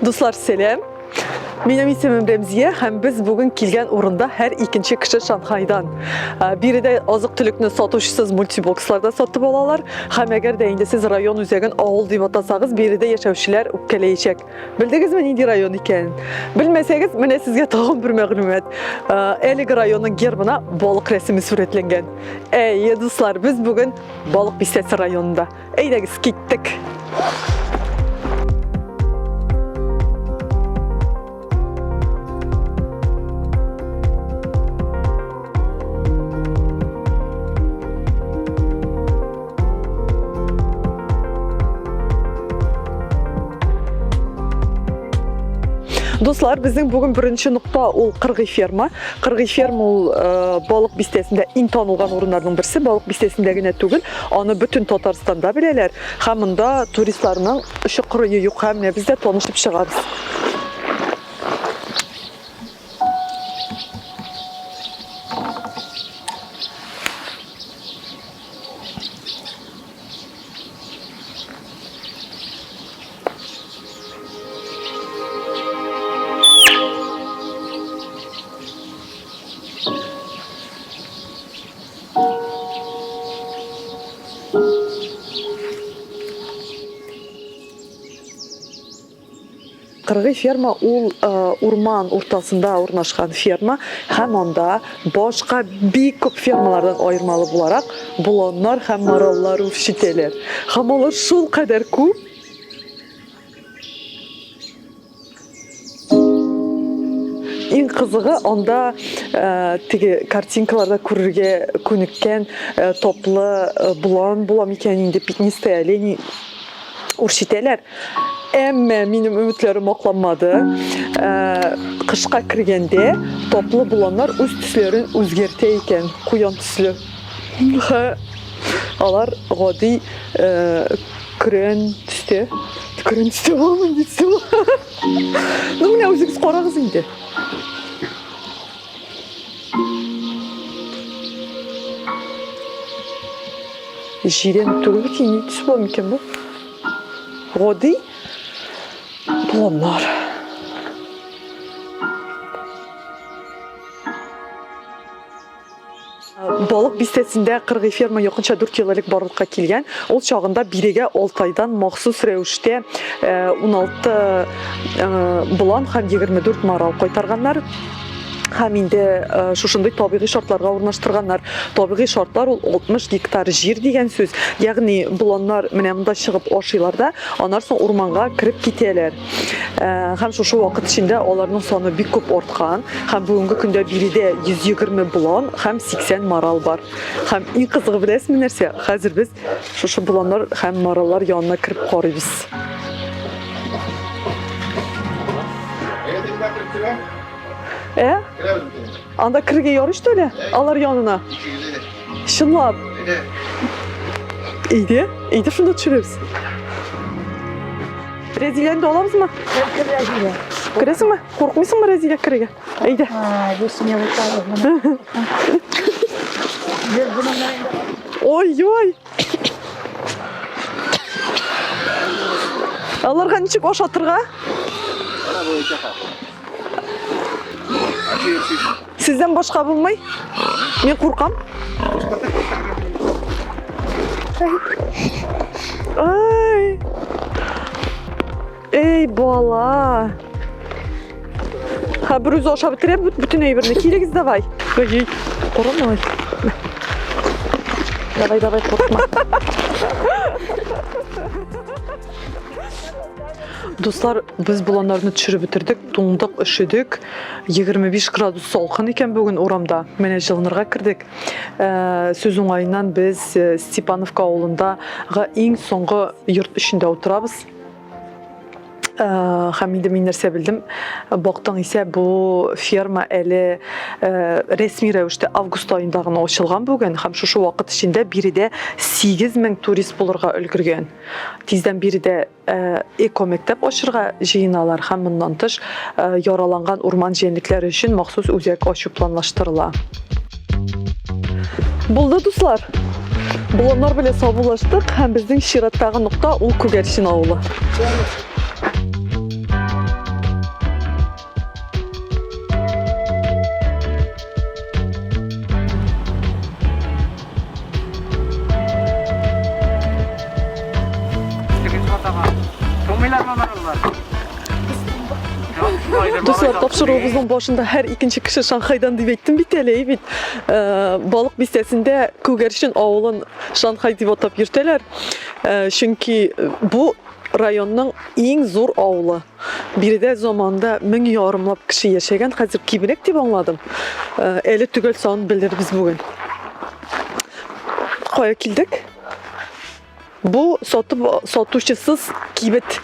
Dostlar selam. Benim ismim Remziye. Hem biz bugün kelgen orunda her ikinci kişi Şanghay'dan. Biri de azık tülükünü satışsız multiboxlarda satıp olalar. Hem eğer de siz rayon üzerine ağıl deyip atasanız biri de yaşavşiler ukkeleyecek. Bildiniz mi neydi rayon iken? Bilmeseniz mene sizge tağım bir məlumat. Elik rayonun gerbına balık resmi suretlengen. Dostlar biz bugün balık bistesi rayonunda. Eylegiz gittik. Dostlar, bizim bugün birinci nokta ol Qırgıy ferma. Qırgıy ferma ol balık bistesinde in tanılgan orunlardan birisi. Balık bistesinde gene tugul, onu bütün Tatarstanda bileler. Hamında turistlarının ışı qırığı yok, hamne biz de tanışıp çıkarız. Qırgıy ferma ol orman ortasında ornaşkan ferma. Hem onda başka bir köp fermalardan ayırmalı bularak bulanlar hem marallar ufşiteler. Hem onlar şol kadar köp. En kızığı onda kartinkalarda көрерге könükken toplu bulam iken indi piknisteyaleni urşiteler. Emme benim ümitlerim oklanmadı. Kışka kirgende toplu bulanlar üst tüslerin özgerteyken kuyan tüslü. Alar gadi kren tüste. Kren tüste var mı? Tüste var. Ne ne özünüz qorağız indi. Jiren türlü ki ne tüs var mı iken bu? Gadi bulanlar. Balık bistesinde Qırgıy ferma yakınca 4 yıllık barılıkka kelgen. Ol çağında birege Altay'dan maxsus revişte 16 bulan hem 24 maral koytarganlar. Hem indi şuşunday tabiği şartlarga ornaştırganlar. Tabiği şartlar 60 gektar jir degen söz. Yani bulanlar mene mында çıkıp oşuylar da, onlar son ormanga kirip kiteler. Hem şu vakit içinde onların sonu bir köp ortkan. Hem bugünkü günde biri de 120 bulan, hem 80 maral var. Hem en kızığı bilesiz mi nerse? Hazır biz şu bulanlar hem marallar yanına kirip koruyuz. Anda kırgı yoruştu öyle. Alır yanına. Şınlap. İyiydi. İyiydi şunu da çürürüz. Rezilyen de olamaz mı? Rezilyen. Kıresin mi? Korkmuyorsun mu rezilyen kırgı? İyiydi. Resmiye bakalım. Oy oy. Alırga niçik oş atırga? Sizden başka bulmay. Ben korkam. Ay. Ey bala. Ha bir yüzü aşağı bitireyim bütün eybirini. Kilegiz davay. Ay. Korkma. Davay korkma. Dostlar, biz bulanlarını çürü bitirdik, toңдық, üşüdük. 25 gradus salqın iken bugün oramda. Mene жылынырға kirdik. Söz oңайынан biz Stepanovka ауылында ең соңғы yurt ішінде отырабыз. Hem indi men нәрсе bildim. Baqtan ise bu ferma eli resmi rəvişdə avgust ayında ғана açılған bugün. Hem şu vaqt içinde biri de 8000 turist bulurğa ülgürgen. Tizden biri de eko mektep açırğa jıyınalar. Hem bundan tış yaralangan orman jenlikleri için maxsus özək açı planlaştırıla. Buldu dostlar. Bulanlar bile sabulaştık. Hem bizden Şirattағы nokta ol Көгершин ауылы. Dostlar, tapşırığımızın başında hər ikinci kişi Şanxaydan deyib etdim bit elə bit. Balıq bistəsində Kugarişin avulun Şanxay deyib atap yürtələr. Çünki bu rayonun en zor avulu. Biri de zamanda 1000 yarımlab kişi yaşayan, hazır kibinek deyib anladım. Eli tügel sağını bilir biz bugün. Koya kildik. Bu satuşçısız kibet.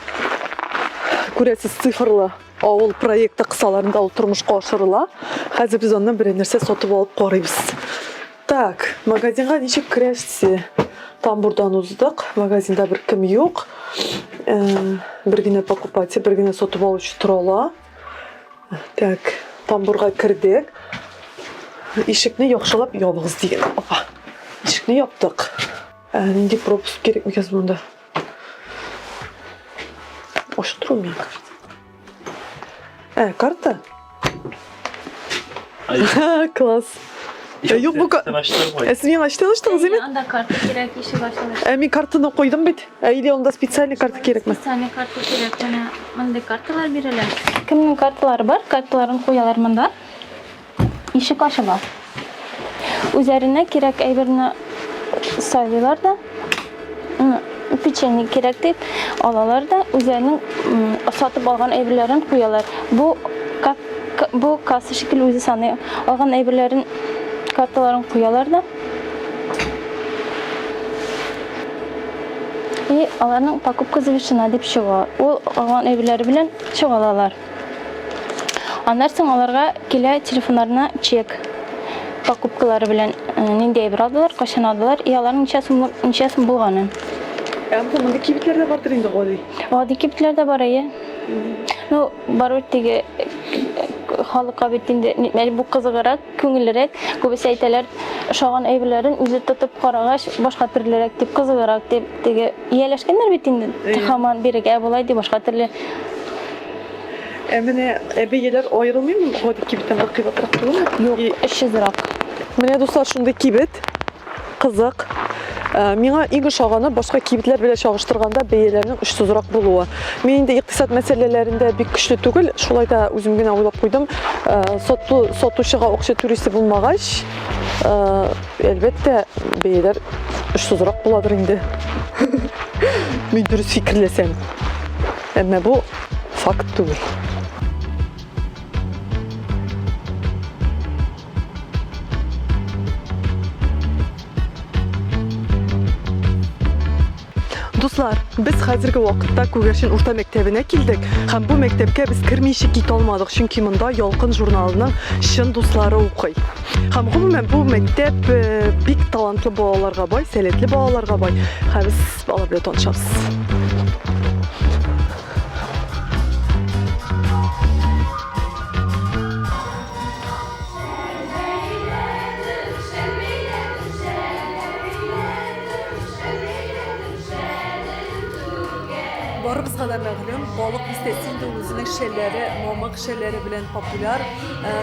Kuresiz sıfırlı avul proyekti kısalarında oturmuş koşurla. Hazır biz ondan bir nerse satıp alıp koruyuz. Tak, magazinga nişik kireşsi. Tam buradan uzdık. Magazinde bir kim yok. Birgine покупатель, birgine satıp alıcı turala. Tak, tam buraya kirdik. İşikni yaxşılap yabığız deyin. Opa. İşikni yaptık. Nindi propusк gerek mi kez bunda? Oşu durum ya. Karta. Klas. Yok bu Esmin açtınız değil mi? Anda kartı gerek işi başladı. Emin kartını koydum bit. Или onda специальный kartı gerek mi? Spesialni kartı gerek. Mende kartalar biriler. Kimnin kartları var? Kartların koyalar mında. İşik açılar. Üzerine gerek ayırını sayıyorlar da. Piçeni gerek deyip alalar da üzerinin satıp algan evlerin koyarlar. Bu kasa şekilde özü sanıyor. Algan evlerin kartaların koyarlar da. Onların покупка завершена deyip çıkıyor. O algan evleri bilen çıkıyorlar. Onlar sonra onlara kile telefonlarına çek. Покупкалары bilen ninde evre aldılar, kaçan aldılar. Onların neçesini bulganı. Bu mında kibitler de vardır indi goli. Adi kibitler de var ayı. No, baruttige halka bittiğinde bu kızıgarak, köngülerek, köbesi aytalar şoğan evlerin üzü tutup karagaş, başka türlerek deyip kızıgarak deyip yerleşkenler bittiğinde hemen biri ev olaydı başka türlü. Emine ebeyeler ayrılmıyor mu? Goli kibitten bir kıybatrak durur mu? Yok, işsizrak. Mine dostlar şunda kibit, kızık. Миңа иң шаганы башка кибетләр белән чагыштырганда бәяләрнең очсызрак булуы. Мен инде икътисад мәсьәләләрендә бик көчле түгел, шулай да үзем генә уйлап куйдым. Сатучыга акча түрисе булмагач, әлбәттә бәяләр очсызрак буладыр инде. Мин дөрес фикерләсәм. Әмма бу факт түгел. Dostlar, biz hozirgi vaqtda Kugarshin o'rta maktabiga keldik. Ham bu maktabga biz kirmishib keta olmadik, chunki bunda Yolqin jurnalining shin do'stlari o'qiy. Ham umuman bu maktab bek talantli bolalarga boy, salatli bolalarga boy. Ha biz bola bilan tanishamiz. Barımız kadar məğlum, balık listesinde özünün şelleri, mamak şelleri bilen popüler.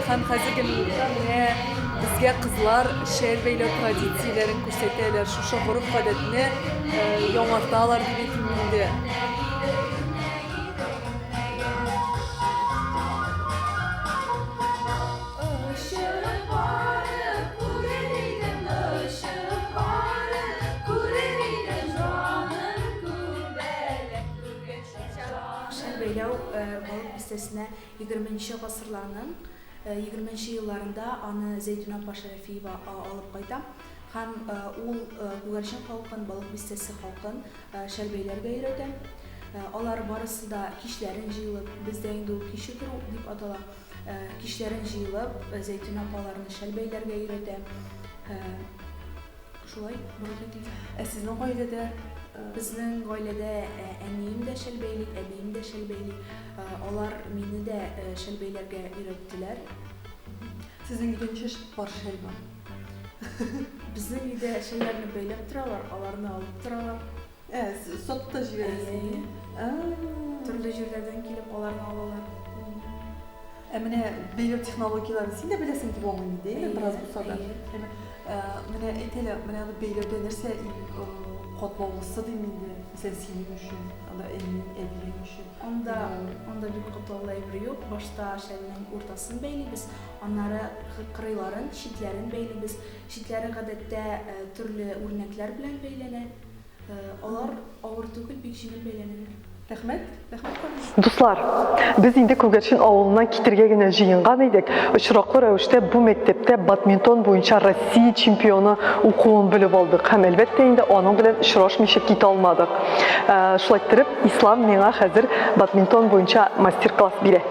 Hem hazırki bizge kızlar şehir beyle tradisiyaların gösterdiler, şu şahırık adetini yamartalar gibi filminde. Balık listesine 20. asırlarının 20. yıllarında anı Zeytun Abbas Şerefiyeva alıp kayda. Hem ul Kugarshin halkın, balık listesi halkın şelbeylerge öğreti. Onlar barısı da kişilerin jıyılıp, bizde indi o kişi grup deyip adala kişilerin jıyılıp Zeytun Abbas'larını şelbeylerge öğreti. Şulay, balık değil. Sizin ailede Bizning oilada aniyim de shelbeylik, abim de shelbeylik. Ular meni de shelbeylarga o'rgatdilar. Sizin uyda necha bor shelba? Bizning uyda shellarni beylab turalar, ularni olib turalar. Siz sotda jiberasiz. Turli joylardan kelib ularni olalar. Mine beylab texnologiyalarni sen de bilasan deb o'ylayman, değil mi? Biraz bu sada. Mine aytaylik, mine beylab narsa катмалысы дейминде. Сен синең өчен, анда элбилең өчен. Onda bir kutlu bir yok. Başta şəhərin ortasını bəylibiz. Onları qırıların, şitlərin bəylibiz. Şitləri qədətdə türlü örnəklər bilən bəylənər. Onlar ağır түгел, бик җиңел бәйләнәләр. Рәхмәт. Дуслар, без инде Күгәрчен авылынан китергә генә җыенган идек. Очраклы рәвештә бу мәктәптә бадминтон буенча Россия чемпионы укуын белеп алдык. Һәм әлбәттә инде аның белән очрашмыйча китә алмадык. Шулай итеп, Ислам миңа хәзер бадминтон буенча мастер-класс бирә.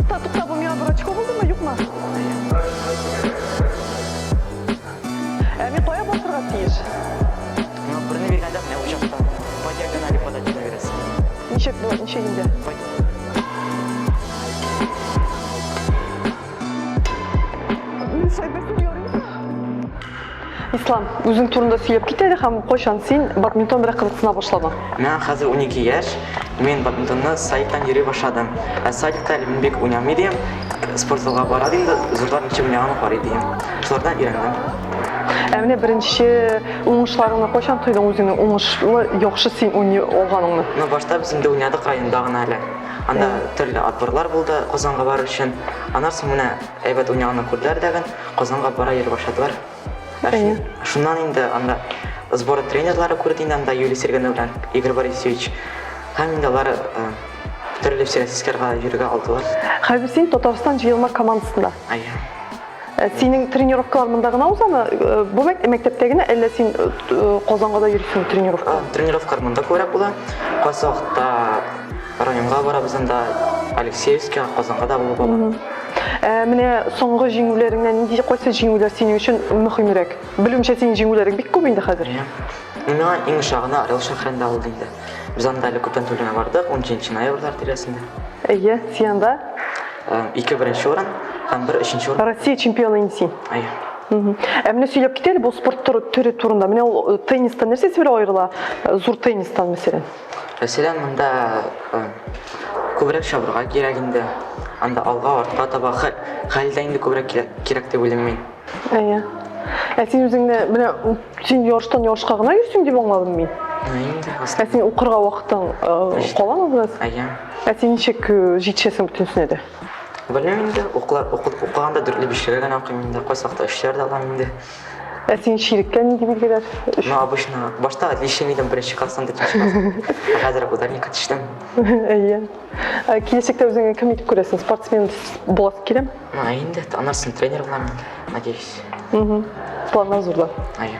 Татукта бу миңа врачка булдымы, юкмы? Мен кая басырга тиеш? По диагонали подать наверх. Ничек инде? Ислам, үзең турында сөйләп китәле һәм кайчан син бадминтон белән кызыксына башладың? Мен хәзер 12 яшь. Мен бадминтонны сайттан йөри башладым. Сайтта мин бик уйнамый идем. Спортзалга бара идем, зурлар ничек уйнаган бар идем. Шулардан өйрәндем. Менә беренче уңышларыңны кайчан тойдың үзеңнең уңышлы, яхшы син уйный алганыңны? Ну башта без инде уйнадык районда гына әле. Анда төрле отборлар булды Казанга барыр өчен. Аннан соң менә әйбәт уйнаганны күрделәр дәген, Казанга бара йөри башладылар. Шуннан инде анда сбор тренерлары күрде инде анда Юлия Сергеевна белән Игорь Борисович. Һәм инде алар төрле всероссийскийга йөрергә алдылар. Хәзер син Татарстан җыелма командасында. Синең тренировкалар монда гына узамы? Бу мәктәптә генә әллә син Казанга да йөрисең тренировка? Тренировкалар монда күбрәк була. Кайсы вакытта районга барабыз анда Алексеевскийга, Казанга да булып бара. Менә соңгы җиңүләреңнән нинди кайсы җиңүләр синең өчен мөһимрәк? Белүемчә синең җиңүләрең бик күп инде хәзер. Миңа иң шагына Орел шәһәрендә булды инде. Без анда әле күптән түләнә бардык, 10 ноябрьләр тирәсендә. Әйе, син анда 2 беренче урын һәм 1 3нче урын. Россия чемпионы инде син. Менә сөйләп китәле бу спорт төре турында. Менә ул теннистан нәрсәсе белән аерыла? Зур теннистан мәсәлән. Мәсәлән, монда күбрәк шабырга кирәк инде. Анда алга, артка таба хәлдә инде күбрәк кирәк дип уйлыйм мин. Әйе. Син үзеңне менә син ярыштан ярышка гына йөрсең дип аңладым мин. Инде Син укырга вакытың каламы без? Әйе. Син ничек җитешәсең бөтенсенә дә? Белмим инде, укыганда дүртле бишләргә генә укыйм инде, кайсы вакытта эшләр дә алам инде. Син ширеккә нинди билгеләр? Ну, обычно башта отличие идем беренче класстан икенче класс. Хәзер ударникка төштем. Әйе. Киләчәктә үзеңне кем итеп күрәсең? Спортсмен буласың киләме? Инде аннан тренер булам, надеюсь. Планнар зурлар. Әйе.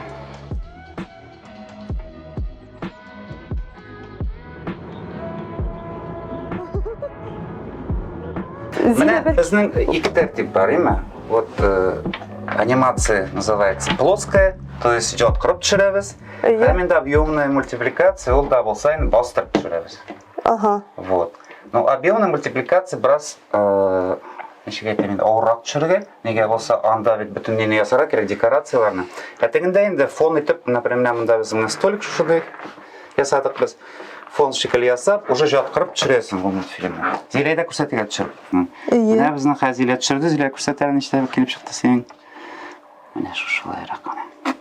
Менә безнең ике тәртип бар, име? Вот анимация называется плоская, то есть идет кырып төшерәбез. Һәм инде объемная мультипликация, ул да булса инде бастырып төшерәбез. Ага. Вот. Ну, объемная мультипликация бераз ничек әйтәм инде авыррак төшерергә. Нигә булса анда бит бөтен нене ясарга кирәк, декорацияларны. Тегендә инде фон итеп, например, монда безнең столик шушыдай ясадык без. Фон шикелле ясап, уже яткырып төшерәсең бу мультфильмны. Зиләдә күрсәтергә төшереп. Менә безнең Хәзилә төшерде, Зилә күрсәтә, ничә килеп чыкты син. Менә шушылайрак аны.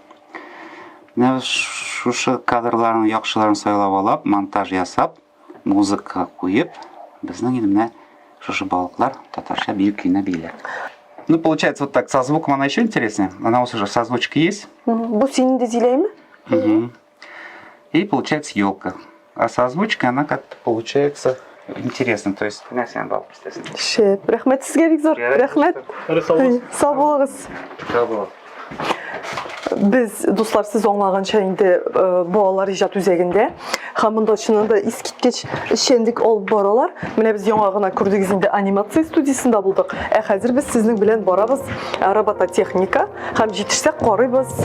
Менә шушы кадрларны яхшыларын сайлап алып, монтаж ясап, музыка куеп, безнең инде менә шушы балыклар татарча бию көйне бийләр. Ну, получается вот так, со звуком она еще интереснее. Она уже созвучка есть. Бу синең дә Зиләме? И получается елка. А с озвучкой она как-то получается интересно. То есть, у сен бал, естественно. Шеп, рәхмәт сезгә бик зур. Рәхмәт. Сау булыгыз. Biz dostlar siz аңлаганча инде балалар иҗат үзәгендә һәм монда чынында искиткеч эшчәнлек алып баралар. Менә без яңа гына күрдегез инде анимация студиясында булдык. Хәзер без сезнең белән барабыз робототехника һәм җитешсәк карыйбыз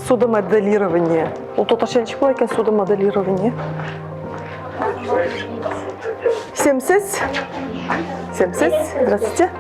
судомоделирование. Ул татарча ничек була икән судомоделирование? Семсез? Здравствуйте.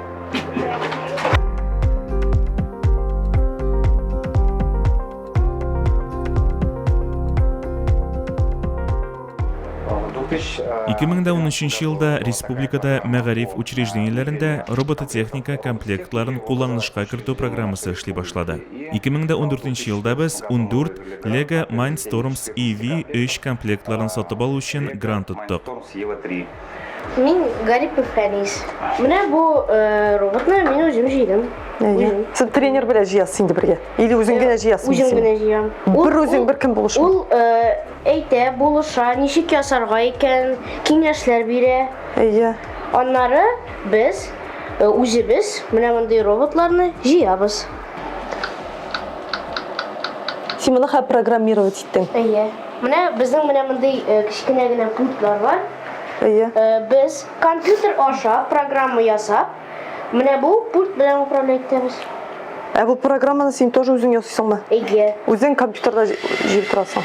2013 елда республикада мәгариф учреждениеләрендә робототехника комплектларын кулланылышка кертү программасы эшли башлады. 2014 елда без 14 Lego Mindstorms EV3 комплектларын сатып алу өчен грант тоттык. Мин Гарипов Фәнис. Менә бу роботны мин үзем җыйдым. Сен тренер белән җыясың инде бергә. Или үзең генә җыясың? Үзем генә җыям. Бер үзең, бер кем булышмы? Ул әйтә, булыша, ничек ясарга икән, киңәшләр бирә. Аннары без үзебез менә мондый роботларны җыябыз. Син моны программировать иттең. Менә безнең менә мондый кечкенә генә пультлар бар. Без компьютер аша программа ясап, менә бу пульт белән управлять итәбез. Бу программаны син тоже үзең ясыйсыңмы? Үзең компьютерда җыеп торасың.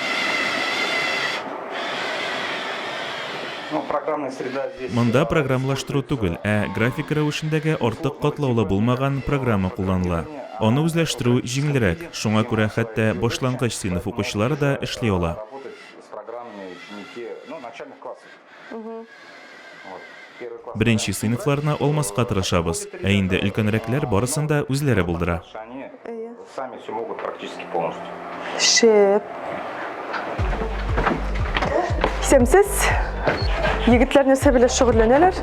Монда программалаштыру түгел, график рәвешендәге артык катлаулы булмаган программа кулланыла. Аны үзләштерү җиңелрәк, шуңа күрә хәтта башлангыч сыйныф укучылары да эшли ала. Беренче сыйныфларны алмаска тырышабыз, инде өлкәнрәкләр барысын да үзләре булдыра. Шеп. Исемсез? Егетләр нәрсә белән шөгыльләнәләр?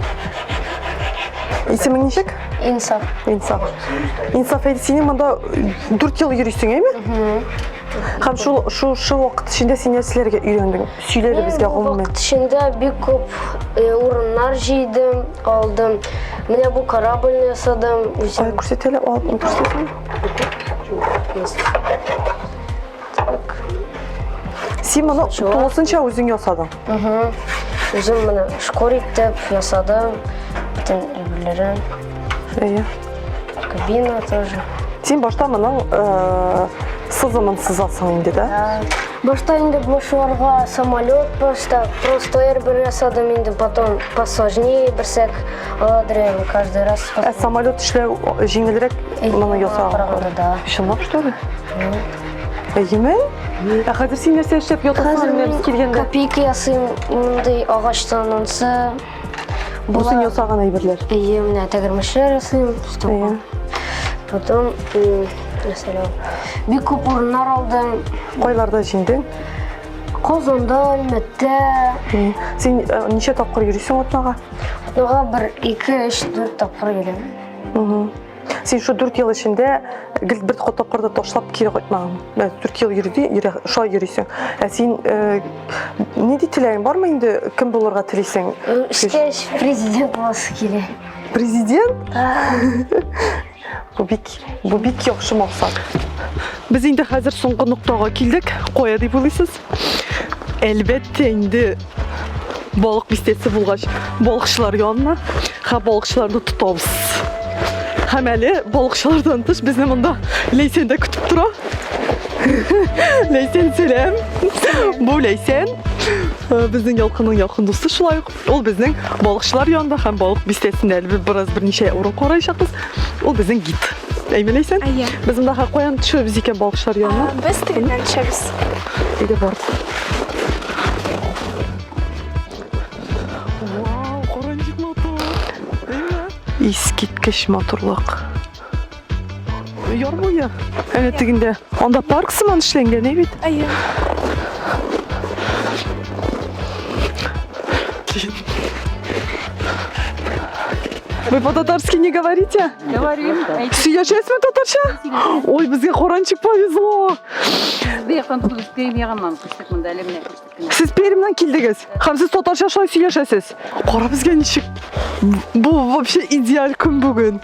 Исемең ничек? Инсаф. Инсаф, син монда 4 ел йөрисең, әйме? Һәм шул вакыт эчендә син нәрсәләргә өйрәндең? Сөйләре безгә гомумән. Вакыт эчендә бик күп урыннар җыйдым, алдым. Менә бу корабльне ясадым. Ай, күрсәтәләр, алып күрсәтәләр. Син моны тулысынча үзең ясадың. Үзем менә шкор итеп ясадым. Бүтән әйберләрен. Кабина тоже. Син башта моның сызымын сызасың инде, да? Башта инде башварга самолет башта просто әйбер ясадым инде, потом посложнее берсәк аладырым каждый раз. Самолет эшләү җиңелрәк моны ясаган. Да. Чынлап что ли? Әйме? Хәзер син нәрсә эшләп ятасың без килгәндә? Копейка ясыйм, мондый агачтан онсы. Бусын ясаган әйберләр. Менә тәгәрмәчләр ясыйм. Потом mesela bir күп урыннар алдым. Кайларда җиңдең? Казанда, Әлмәттә. Син ничә тапкыр йөрисең атнага? Атнага 1, 2, 3, 4 тапкыр йөрим. Син шу 4 ел эчендә гел бер тапкырда ташлап кире кайтмаган. 4 ел йөрисең. Син ни теләгең бармы инде? Кем булырга телисең? Эшкәч президент буласы килә. Президент? Бу бик яхшы максат. Без инде хәзер соңгы ноктага килдек. Кая дип уйлыйсыз? Әлбәттә инде балык бистәсе булгач, балыкчылар янына һәм балыкчыларны тотабыз. Һәм әле балыкчылардан тыш безне монда Ләйсән дә көтеп тора. Ләйсән, сәлам. Бу Ләйсән. Безнең ялкынның якын дусты шулай ук. Ул безнең балыкчылар янында һәм балык бистәсендә берничә урын караячакбыз. Ул безнең гид. Әйме Ләйсән? Без монда каян төшәбез икән балыкчылар янына? Без тегеннән төшәбез. Иде бар. Вау, каранчык мотор. Искиткеч моторлык. Яр буе. Әнә тегендә. Анда парк сыман эшләнгән, бит. Вы по-татарски не говорите? Говорим. Сөйләшәсезме татарча? Ой, безгә хоранчык повезло. Сез Пермьдән килдегез. Һәм сез татарча шулай сөйләшәсез. Кара безгә ничек. Бу вообще идеаль көн бүген.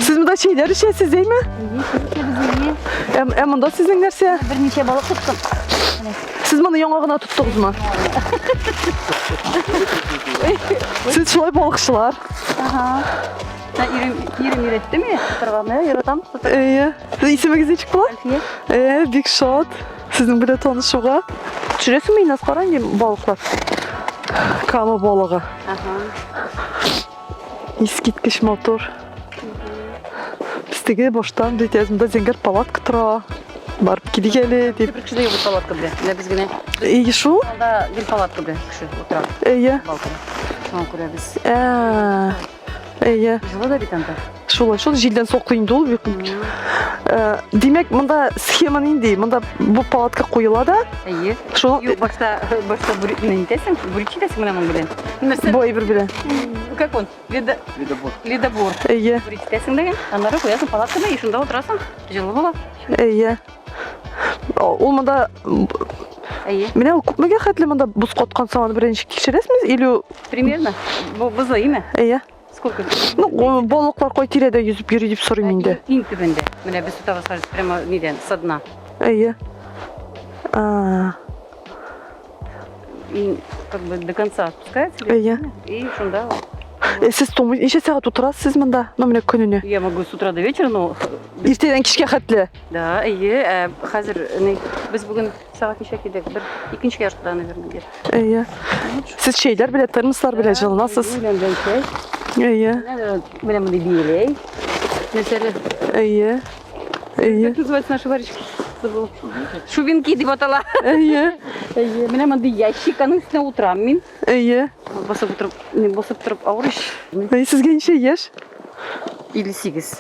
Сез монда чәйләр эчәсез, әйме? Монда сезнең нәрсә? Берничә балык тоттым. Сез моны яңа гына тоттыгызмы? Сез шулай балыкчылар. Ирем өйрәттеме? Тотарганы яратам. Исемегез ничек була? Бик шат. Сезнең белән танышуга. Төшерәсезме инде каран балыклар? Кама балыгы. Искиткеч мотор. Бездәге баштан бит язмында зәңгәр палатка тора. барып килик әле дип. Бер кеше дә юк палатка белән. Менә без генә Шу? анда гел палатка белән кеше утыра. Балкон. Шуңа күрә без. Җылы да бит анда. Шулай, җилдән соқты инде ул. Димәк, монда схеманы инде, монда бу палатка куела да. Шул Юк, башта бүре не итәсең, бүре читәсең менә моның белән. Нәрсә? бу әйбер белән. Как он? Ледобор. Әйе. Бүре читәсең дигән. Аннары куясың палаткада, и шунда утырасың. Җылы була. Әйе. Ул монда менә ул күпмегә хәтле монда буз каткан саны беренче тикшерәсез или Примерно. Бу бузы име? әйе. Сколько? Ну, балыклар кай тирәдә yüзеп йөри дип сорыйм инде. Иң төбендә. Менә без тутабыз прямо нидән, со дна. Әйе. И как бы до конца опускается. Әйе. И шунда. Сез тумый, ничә сәгать утырасыз монда? Ну, менә көненә. Я могу с утра до вечера, но Иртәдән кичкә хәтле. да, әйе, хәзер без бүген сәгать ничә кидек? Бер икенче яртыда, наверное. Әйе. Сез чәйләр белән, термослар белән җылынасыз. Үләндән чәй. Әйе. Менә монда бияләй. Нәрсәле? Әйе. Әйе. Как называется наши варежки? Забыл. Шубинки дип атала. Әйе. Әйе, менә монда ящик, аның өстенә утырам мин. Әйе. Басып торып авырыш. Әйе, сезгә ничә яшь? 58.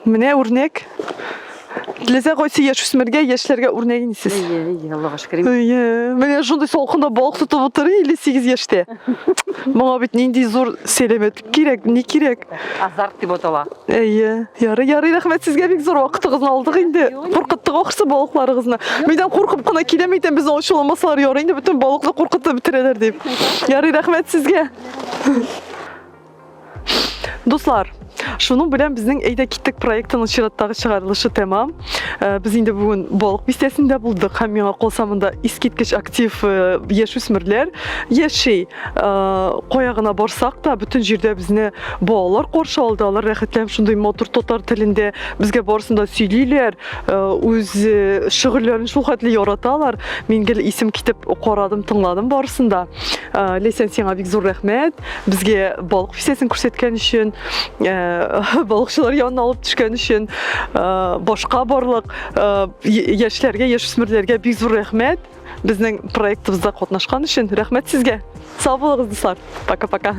Менә үрнәк. Диләсә кайсы яшүсмергә, яшьләргә үрнәк инсез. Әйе, Аллага шөкер. Әйе. Менә шундый салкында балык тотып утырый 58 яшьтә. Моңа бит нинди зур сәламәтлек кирәк, ни кирәк? Азарт дип атала. Әйе. Ярый, рәхмәт сезгә, бик зур вакытыгызны алдык инде. Куркыттык ахырсы балыкларыгызны. Менә куркып кына киләм икән, без ачуламасалар ярый инде, бөтен балыкны куркытып бетерәләр дип. Ярый, рәхмәт сезгә. Дуслар, шуның белән безнең әйдә киттек проектының чираттагы чыгарылышы тәмам. Без инде бүген балык бистәсендә булдык һәм миңа калса монда искиткеч актив яшүсмерләр яши. Кая гына барсак та бөтен җирдә безне балалар каршы алдылар, рәхәтләнеп шундый матур татар телендә безгә барсын да сөйлиләр, үз шөгыльләрен шул хәтле яраталар. Мин гел исем китеп карадым, тыңладым барсын да. Ләйсән, сиңа бик зур рәхмәт. Безгә балык бистәсен күрсәткән өчен, балыкчылар янына алып төшкән өчен, башка барлык яшьләргә, яшүсмерләргә бик зур рәхмәт. Безнең проектыбызда катнашкан өчен рәхмәт сезгә. Сау булыгыз, дуслар. Пока-пока.